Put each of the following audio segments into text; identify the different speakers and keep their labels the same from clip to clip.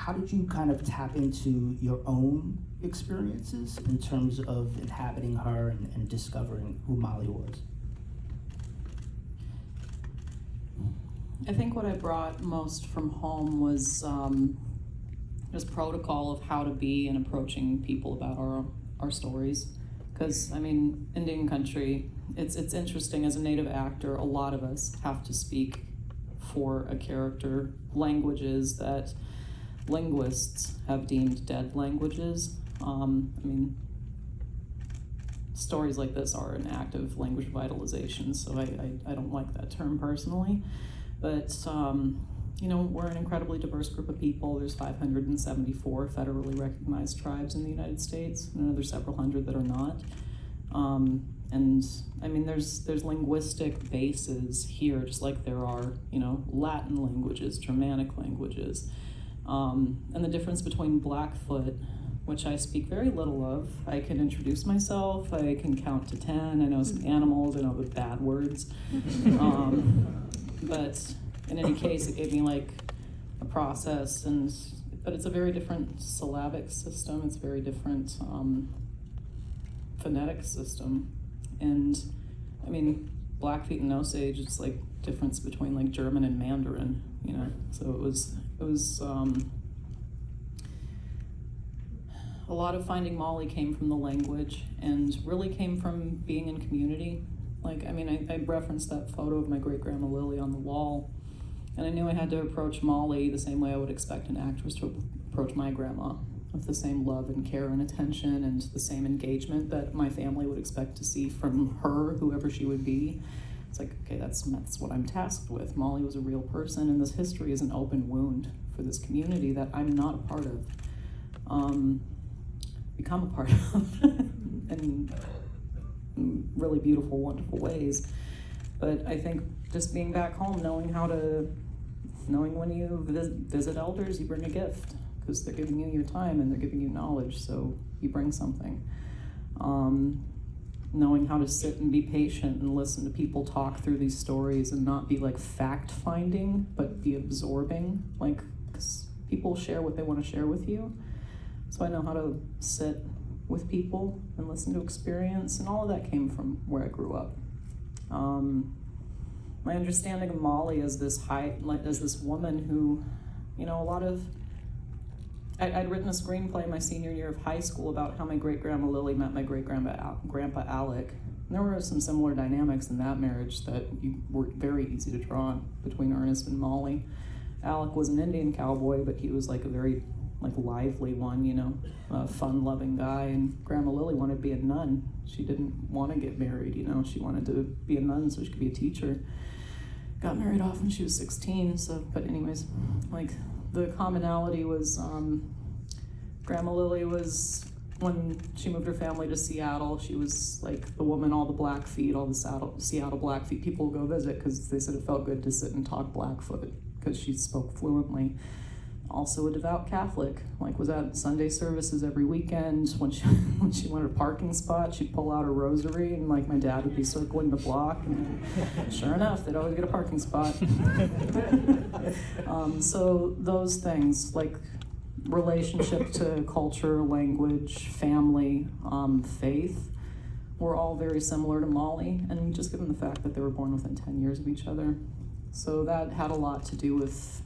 Speaker 1: how did you kind of tap into your own experiences in terms of inhabiting her and discovering who Molly was?
Speaker 2: I think what I brought most from home was just protocol of how to be in approaching people about our stories. Because, I mean, Indian country, it's interesting, as a native actor, a lot of us have to speak for a character languages that linguists have deemed dead languages. I mean, stories like this are an act of language vitalization, so I don't like that term personally. But, you know, we're an incredibly diverse group of people. There's 574 federally recognized tribes in the United States, and another several hundred that are not. And I mean, there's linguistic bases here, just like there are, you know, Latin languages, Germanic languages. And the difference between Blackfoot, which I speak very little of. I can introduce myself, I can count to 10, I know some animals, I know the bad words. But in any case, it gave me like a process, but it's a very different syllabic system, it's a very different phonetic system. And I mean, Blackfeet and Osage, it's like difference between like German and Mandarin, you know? So it was a lot of finding Molly came from the language and really came from being in community. Like, I mean, I referenced that photo of my great-grandma Lily on the wall, and I knew I had to approach Molly the same way I would expect an actress to approach my grandma, with the same love and care and attention and the same engagement that my family would expect to see from her, whoever she would be. It's like, okay, that's what I'm tasked with. Molly was a real person, and this history is an open wound for this community that I'm not a part of. Become a part of in really beautiful, wonderful ways. But I think just being back home, knowing when you visit elders, you bring a gift, because they're giving you your time and they're giving you knowledge, so you bring something. Knowing how to sit and be patient and listen to people talk through these stories and not be like fact-finding, but be absorbing, like, because people share what they want to share with you. So I know how to sit with people and listen to experience, and all of that came from where I grew up. My understanding of Molly as this woman who, you know, I'd written a screenplay my senior year of high school about how my great-grandma Lily met my great-grandpa Alec. And there were some similar dynamics in that marriage that were very easy to draw on between Ernest and Molly. Alec was an Indian cowboy, but he was like a very lively one, you know, a fun-loving guy, and Grandma Lily wanted to be a nun. She didn't want to get married, you know, she wanted to be a nun so she could be a teacher. Got married off when she was 16, but anyways, like, the commonality was, Grandma Lily was, when she moved her family to Seattle, she was like the woman all the Seattle Blackfeet people would go visit, because they said it felt good to sit and talk Blackfoot, because she spoke fluently. Also a devout Catholic, like was at Sunday services every weekend. When she wanted a parking spot, she'd pull out her rosary, and like my dad would be circling the block, and sure enough, they'd always get a parking spot. So those things, like relationship to culture, language, family, faith, were all very similar to Molly, and just given the fact that they were born within 10 years of each other. So that had a lot to do with,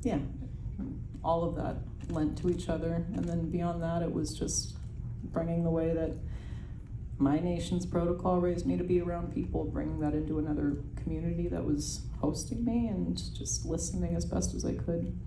Speaker 2: yeah, all of that lent to each other. And then beyond that, it was just bringing the way that my nation's protocol raised me to be around people, bringing that into another community that was hosting me, and just listening as best as I could.